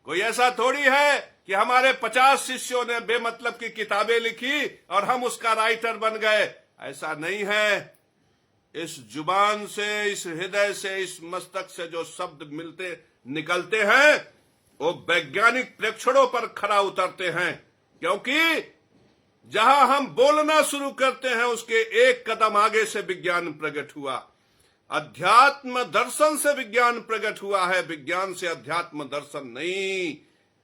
Speaker 1: कोई ऐसा थोड़ी है कि हमारे 50 शिष्यों ने बेमतलब की किताबें लिखी और हम उसका राइटर बन गए। ऐसा नहीं है। इस जुबान से, इस हृदय से, इस मस्तक से जो शब्द निकलते हैं वो वैज्ञानिक प्रेक्षणों पर खरा उतरते हैं। क्योंकि जहां हम बोलना शुरू करते हैं उसके एक कदम आगे से विज्ञान प्रकट हुआ। अध्यात्म दर्शन से विज्ञान प्रकट हुआ है, विज्ञान से अध्यात्म दर्शन नहीं।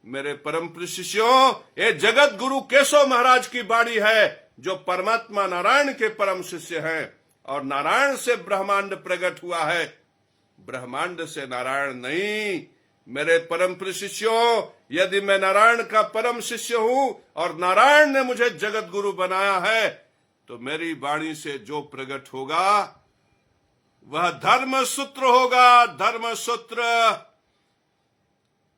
Speaker 1: मेरे परम प्रिय शिष्यों, ये जगत गुरु केशव महाराज की बाणी है, जो परमात्मा नारायण के परम शिष्य हैं। और नारायण से ब्रह्मांड प्रकट हुआ है, ब्रह्मांड से नारायण नहीं। मेरे परम प्रिय शिष्यों, यदि मैं नारायण का परम शिष्य हूं और नारायण ने मुझे जगत गुरु बनाया है, तो मेरी वाणी से जो प्रकट होगा वह धर्म सूत्र होगा। धर्म सूत्र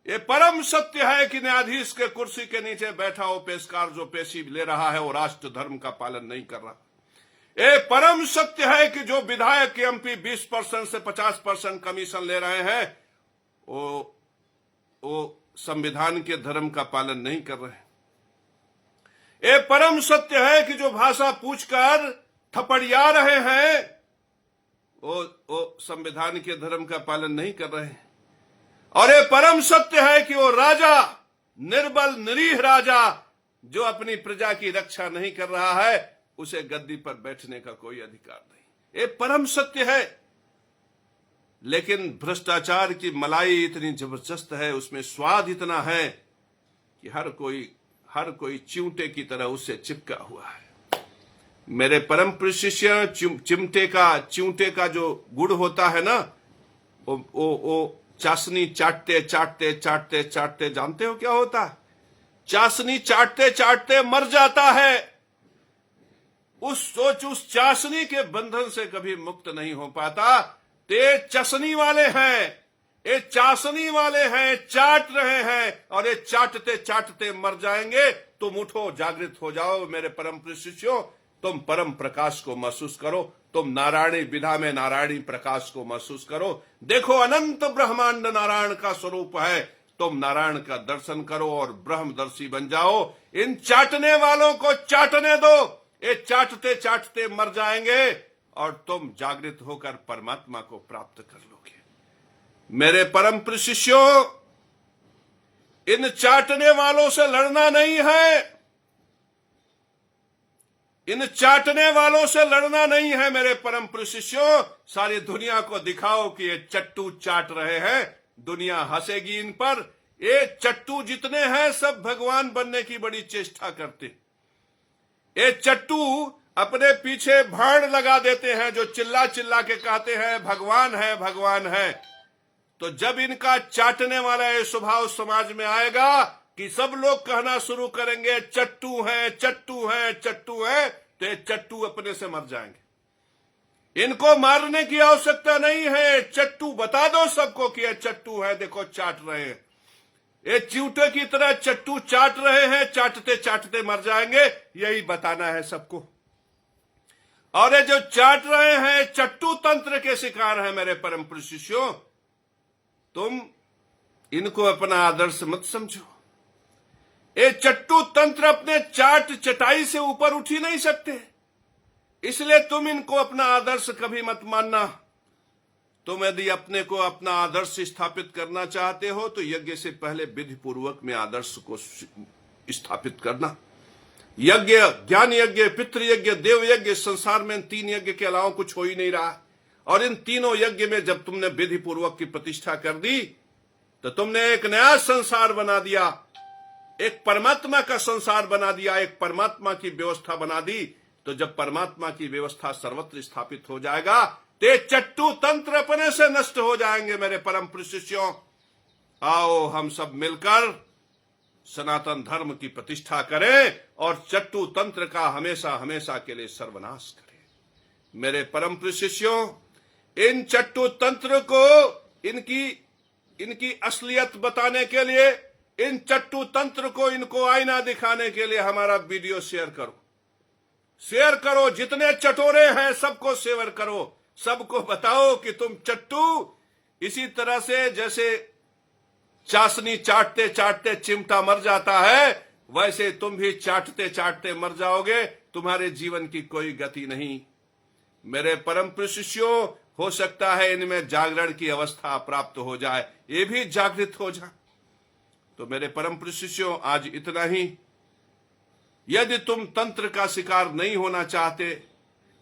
Speaker 1: ये परम सत्य है कि न्यायाधीश के कुर्सी के नीचे बैठा हो पेशकार जो पेशी ले रहा है वो राष्ट्र धर्म का पालन नहीं कर रहा। ये परम सत्य है कि जो विधायक एमपी 20% से 50% कमीशन ले रहे हैं वो संविधान के धर्म का पालन नहीं कर रहे। ये परम सत्य है कि जो भाषा पूछकर थपड़िया रहे हैं वो संविधान के धर्म का पालन नहीं कर रहे हैं। और ये परम सत्य है कि वो राजा, निर्बल निरीह राजा जो अपनी प्रजा की रक्षा नहीं कर रहा है, उसे गद्दी पर बैठने का कोई अधिकार नहीं। ये परम सत्य है। लेकिन भ्रष्टाचार की मलाई इतनी जबरदस्त है, उसमें स्वाद इतना है कि हर कोई चिमटे की तरह उससे चिपका हुआ है। मेरे परम प्रिय शिष्य, चिमटे का जो गुड़ होता है ना, वो चाशनी चाटते चाटते चाटते चाटते जानते हो क्या होता है? चाशनी चाटते चाटते मर जाता है। उस चाशनी के बंधन से कभी मुक्त नहीं हो पाता। ते चसनी वाले हैं, ये चाशनी वाले हैं, चाट रहे हैं और ये चाटते चाटते मर जाएंगे। तुम उठो, जागृत हो जाओ मेरे परम प्रिय शिष्यों। तुम परम प्रकाश को महसूस करो, तुम नारायणी विधा में नारायणी प्रकाश को महसूस करो। देखो, अनंत ब्रह्मांड नारायण का स्वरूप है। तुम नारायण का दर्शन करो और ब्रह्मदर्शी बन जाओ। इन चाटने वालों को चाटने दो, ये चाटते चाटते मर जाएंगे और तुम जागृत होकर परमात्मा को प्राप्त कर लोगे। मेरे परम प्रिय शिष्यों, इन चाटने वालों से लड़ना नहीं है, इन चाटने वालों से लड़ना नहीं है। मेरे परम प्रिय शिष्यों, सारी दुनिया को दिखाओ कि ये चट्टू चाट रहे हैं, दुनिया हंसेगी इन पर। ये चट्टू जितने हैं सब भगवान बनने की बड़ी चेष्टा करते। ये चट्टू अपने पीछे भाड़ लगा देते हैं, जो चिल्ला चिल्ला के कहते हैं भगवान है, भगवान है। तो जब इनका चाटने वाला ये स्वभाव समाज में आएगा कि सब लोग कहना शुरू करेंगे चट्टू है, चट्टू है, चट्टू है, तो ये चट्टू अपने से मर जाएंगे। इनको मारने की आवश्यकता नहीं है। चट्टू बता दो सबको कि ये चट्टू है, देखो चाट रहे हैं। ये चूटे की तरह चट्टू चाट रहे हैं, चाटते चाटते मर जाएंगे, यही बताना है सबको। और ये जो चाट रहे हैं चट्टू तंत्र के शिकार हैं। मेरे परम प्रिय शिष्यों, तुम इनको अपना आदर्श मत समझो। ये चट्टू तंत्र अपने चाट चटाई से ऊपर उठ ही नहीं सकते, इसलिए तुम इनको अपना आदर्श कभी मत मानना। तुम यदि अपने को अपना आदर्श स्थापित करना चाहते हो तो यज्ञ से पहले विधि पूर्वक में आदर्श को स्थापित करना। यज्ञ, ज्ञान यज्ञ, पितृ यज्ञ, देव यज्ञ, संसार में इन 3 यज्ञ के अलावा कुछ हो ही नहीं रहा। और इन तीनों यज्ञ में जब तुमने विधि पूर्वक की प्रतिष्ठा कर दी तो तुमने एक नया संसार बना दिया। एक परमात्मा का संसार बना दिया, एक परमात्मा की व्यवस्था बना दी। तो जब परमात्मा की व्यवस्था सर्वत्र स्थापित हो जाएगा तो चट्टू तंत्र अपने से नष्ट हो जाएंगे। मेरे परम प्रिय शिष्यों, आओ हम सब मिलकर सनातन धर्म की प्रतिष्ठा करें और चट्टू तंत्र का हमेशा हमेशा के लिए सर्वनाश करें। मेरे परम प्रिय शिष्यों, इन चट्टू तंत्र को इनकी असलियत बताने के लिए, इन चट्टू तंत्र को इनको आईना दिखाने के लिए हमारा वीडियो शेयर करो। जितने चटोरे हैं सबको शेयर करो, सबको बताओ कि तुम चट्टू इसी तरह से जैसे चाशनी चाटते चाटते चिमटा मर जाता है, वैसे तुम भी चाटते चाटते मर जाओगे। तुम्हारे जीवन की कोई गति नहीं। मेरे परम प्रिय शिष्यों, हो सकता है इनमें जागरण की अवस्था प्राप्त हो जाए, ये भी जागृत हो जाए। तो मेरे परम प्रिय शिष्यों, आज इतना ही। यदि तुम तंत्र का शिकार नहीं होना चाहते,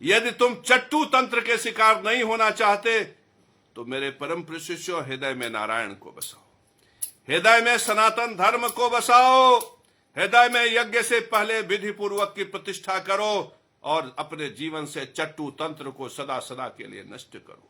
Speaker 1: यदि तुम चट्टू तंत्र के शिकार नहीं होना चाहते, तो मेरे परम प्रिय शिष्यों, हृदय में नारायण को बसाओ, हृदय में सनातन धर्म को बसाओ, हृदय में यज्ञ से पहले विधि पूर्वक की प्रतिष्ठा करो और अपने जीवन से चट्टू तंत्र को सदा सदा के लिए नष्ट करो।